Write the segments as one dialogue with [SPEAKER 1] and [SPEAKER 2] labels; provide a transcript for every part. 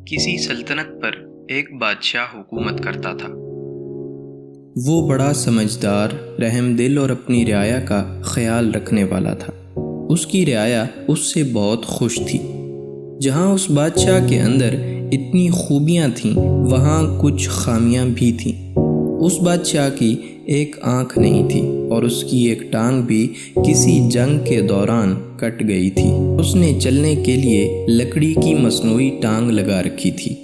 [SPEAKER 1] کسی سلطنت پر ایک بادشاہ حکومت کرتا تھا۔
[SPEAKER 2] وہ بڑا سمجھدار، رحم دل اور اپنی رعایا کا خیال رکھنے والا تھا۔ اس کی رعایا اس سے بہت خوش تھی۔ جہاں اس بادشاہ کے اندر اتنی خوبیاں تھیں، وہاں کچھ خامیاں بھی تھیں۔ اس بادشاہ کی ایک آنکھ نہیں تھی اور اس کی ایک ٹانگ بھی کسی جنگ کے دوران کٹ گئی تھی۔ اس نے چلنے کے لیے لکڑی کی مصنوعی ٹانگ لگا رکھی تھی۔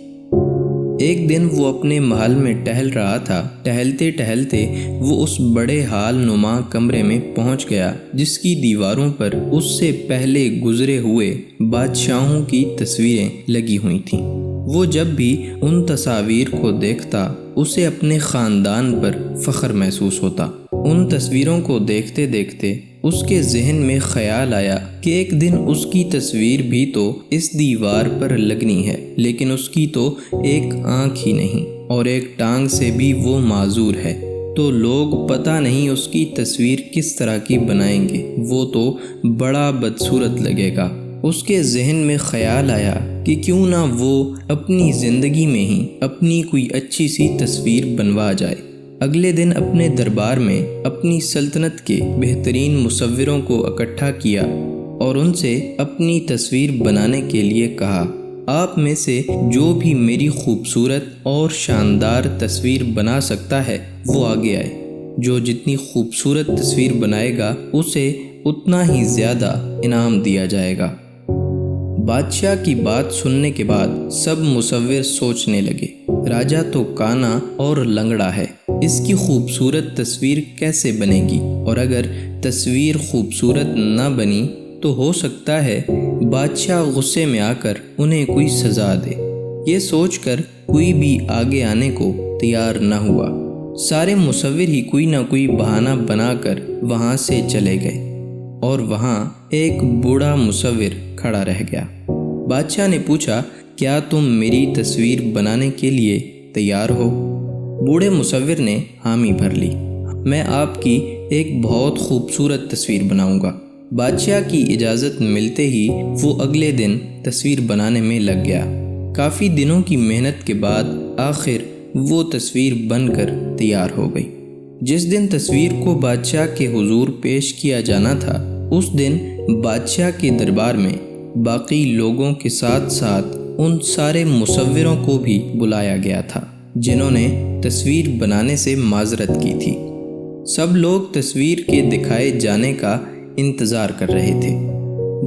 [SPEAKER 2] ایک دن وہ اپنے محل میں ٹہل رہا تھا۔ ٹہلتے ٹہلتے وہ اس بڑے ہال نما کمرے میں پہنچ گیا جس کی دیواروں پر اس سے پہلے گزرے ہوئے بادشاہوں کی تصویریں لگی ہوئی تھیں۔ وہ جب بھی ان تصاویر کو دیکھتا اسے اپنے خاندان پر فخر محسوس ہوتا۔ ان تصویروں کو دیکھتے دیکھتے اس کے ذہن میں خیال آیا کہ ایک دن اس کی تصویر بھی تو اس دیوار پر لگنی ہے، لیکن اس کی تو ایک آنکھ ہی نہیں اور ایک ٹانگ سے بھی وہ معذور ہے، تو لوگ پتہ نہیں اس کی تصویر کس طرح کی بنائیں گے، وہ تو بڑا بدصورت لگے گا۔ اس کے ذہن میں خیال آیا کہ کیوں نہ وہ اپنی زندگی میں ہی اپنی کوئی اچھی سی تصویر بنوا جائے۔ اگلے دن اپنے دربار میں اپنی سلطنت کے بہترین مصوروں کو اکٹھا کیا اور ان سے اپنی تصویر بنانے کے لیے کہا، آپ میں سے جو بھی میری خوبصورت اور شاندار تصویر بنا سکتا ہے وہ آگے آئے۔ جو جتنی خوبصورت تصویر بنائے گا اسے اتنا ہی زیادہ انعام دیا جائے گا۔ بادشاہ کی بات سننے کے بعد سب مصور سوچنے لگے، راجہ تو کانا اور لنگڑا ہے، اس کی خوبصورت تصویر کیسے بنے گی؟ اور اگر تصویر خوبصورت نہ بنی تو ہو سکتا ہے بادشاہ غصے میں آ کر انہیں کوئی سزا دے۔ یہ سوچ کر کوئی بھی آگے آنے کو تیار نہ ہوا۔ سارے مصور ہی کوئی نہ کوئی بہانہ بنا کر وہاں سے چلے گئے اور وہاں ایک بوڑھا مصور کھڑا رہ گیا۔ بادشاہ نے پوچھا، کیا تم میری تصویر بنانے کے لیے تیار ہو؟ بوڑھے مصور نے حامی بھر لی، میں آپ کی ایک بہت خوبصورت تصویر بناؤں گا۔ بادشاہ کی اجازت ملتے ہی وہ اگلے دن تصویر بنانے میں لگ گیا۔ کافی دنوں کی محنت کے بعد آخر وہ تصویر بن کر تیار ہو گئی۔ جس دن تصویر کو بادشاہ کے حضور پیش کیا جانا تھا، اس دن بادشاہ کے دربار میں باقی لوگوں کے ساتھ ساتھ ان سارے مصوروں کو بھی بلایا گیا تھا جنہوں نے تصویر بنانے سے معذرت کی تھی۔ سب لوگ تصویر کے دکھائے جانے کا انتظار کر رہے تھے۔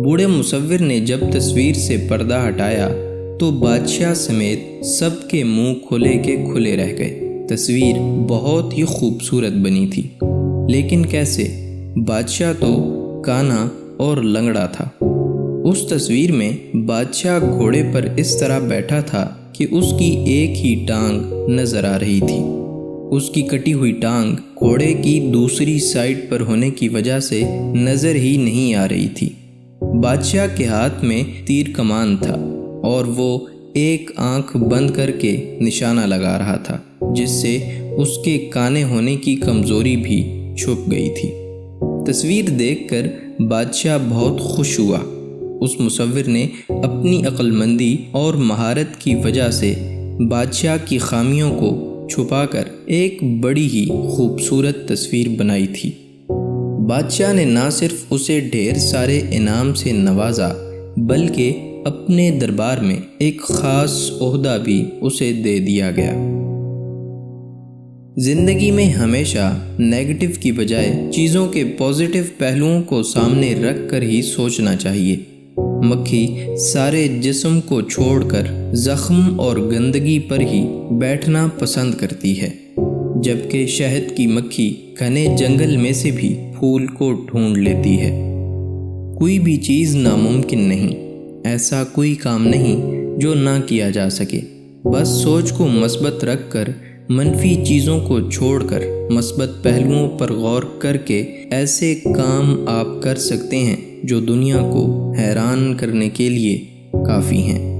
[SPEAKER 2] بوڑھے مصور نے جب تصویر سے پردہ ہٹایا تو بادشاہ سمیت سب کے منہ کھلے کے کھلے رہ گئے۔ تصویر بہت ہی خوبصورت بنی تھی، لیکن کیسے؟ بادشاہ تو کانا اور لنگڑا تھا۔ اس تصویر میں بادشاہ گھوڑے پر اس طرح بیٹھا تھا کہ اس کی ایک ہی ٹانگ نظر آ رہی تھی۔ اس کی کٹی ہوئی ٹانگ گھوڑے کی دوسری سائیڈ پر ہونے کی وجہ سے نظر ہی نہیں آ رہی تھی۔ بادشاہ کے ہاتھ میں تیر کمان تھا اور وہ ایک آنکھ بند کر کے نشانہ لگا رہا تھا، جس سے اس کے کانے ہونے کی کمزوری بھی چھپ گئی تھی۔ تصویر دیکھ کر بادشاہ بہت خوش ہوا۔ اس مصور نے اپنی عقل مندی اور مہارت کی وجہ سے بادشاہ کی خامیوں کو چھپا کر ایک بڑی ہی خوبصورت تصویر بنائی تھی۔ بادشاہ نے نہ صرف اسے ڈھیر سارے انعام سے نوازا، بلکہ اپنے دربار میں ایک خاص عہدہ بھی اسے دے دیا گیا۔ زندگی میں ہمیشہ نیگیٹو کی بجائے چیزوں کے پازیٹیو پہلوؤں کو سامنے رکھ کر ہی سوچنا چاہیے۔ مکھی سارے جسم کو چھوڑ کر زخم اور گندگی پر ہی بیٹھنا پسند کرتی ہے، جبکہ شہد کی مکھی گھنے جنگل میں سے بھی پھول کو ڈھونڈ لیتی ہے۔ کوئی بھی چیز ناممکن نہیں، ایسا کوئی کام نہیں جو نہ کیا جا سکے۔ بس سوچ کو مثبت رکھ کر، منفی چیزوں کو چھوڑ کر مثبت پہلوؤں پر غور کر کے ایسے کام آپ کر سکتے ہیں جو دنیا کو حیران کرنے کے لیے کافی ہیں۔